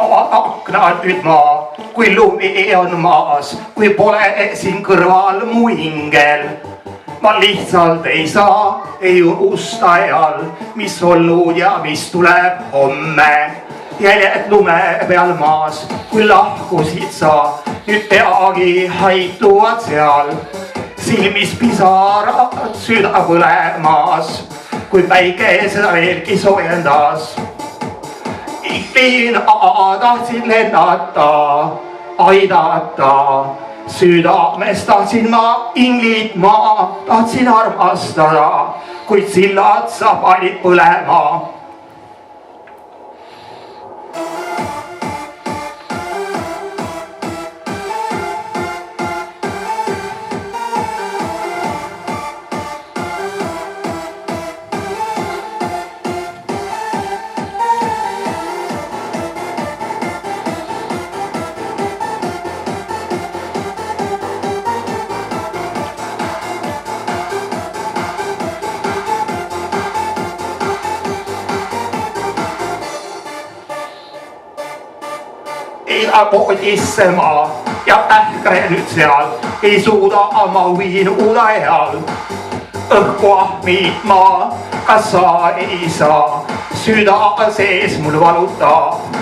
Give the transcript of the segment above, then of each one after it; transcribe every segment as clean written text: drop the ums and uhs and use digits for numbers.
avan aknad nüüd ma, kui lumi on maas, kui pole siin kõrval mu ingel. Ma lihtsalt ei saa, ei unusta ajal, mis olnud ja mis tuleb homme. Jäljed lume peal maas, kui lahkusid sa, nüüd peagi haituvad seal. Silmis pisarad, süda põlemas, kui päike seda veelgi soojendas. Mina tahtsin lennata, aidata, südames tahtsin ma inglit, ma tahtsin armastada, kuid sillad sa panid põlema. Poodisse ma ja ähkre nüüd seal, ei suuda ma uin unajal. Õhku ahmid ma, kas sa ei saa, süda sees mul valutab.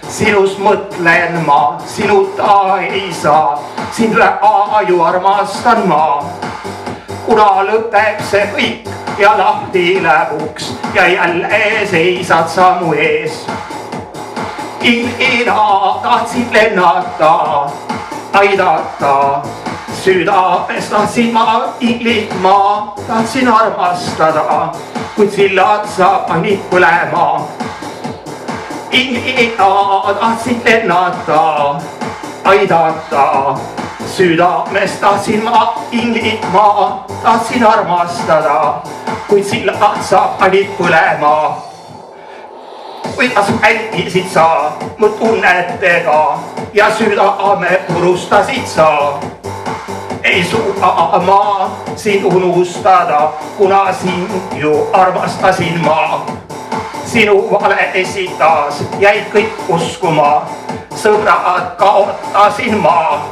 Sinust mõtlen ma, sinuta ei saa, sind väga ju armastan ma. Kuna lõpeb see kõik ja lahti läheb uks ja jälle seisad sa mu ees. Inglina tahtsid lennata, aidata, südames tahtsin ma inglit, ma tahtsin armastada, kuid sillad sa panid põlema. Inglina tahtsid lennata, aidata, südames tahtsin ma inglit, ma tahtsin armastada, kuid sillad sa panid põlema. Kuidas mängisid sa mu tunnetega ja südame purustasid sa. Ei suuda ma sind unustada, kuna sind ju armastasin ma. Sinu valesid taas jäid kõik uskuma, sõbrad kaotasin ma.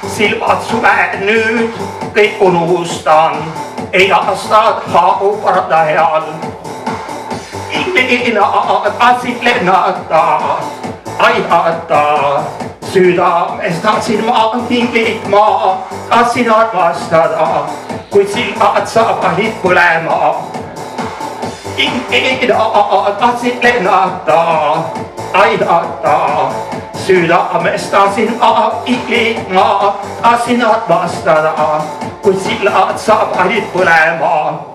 Silmad suve nüüd kõik unustan, ei aastad haavu pardajal. Inglina tahtsid lennata, aidata, südames tahtsin ma inglit, ma tahtsin armastada, kuid silmad sa panid põlema. Inglina tahtsid lennata, aidata, südames tahtsin ma inglit, ma tahtsin armastada, kuid silmad sa panid põlema.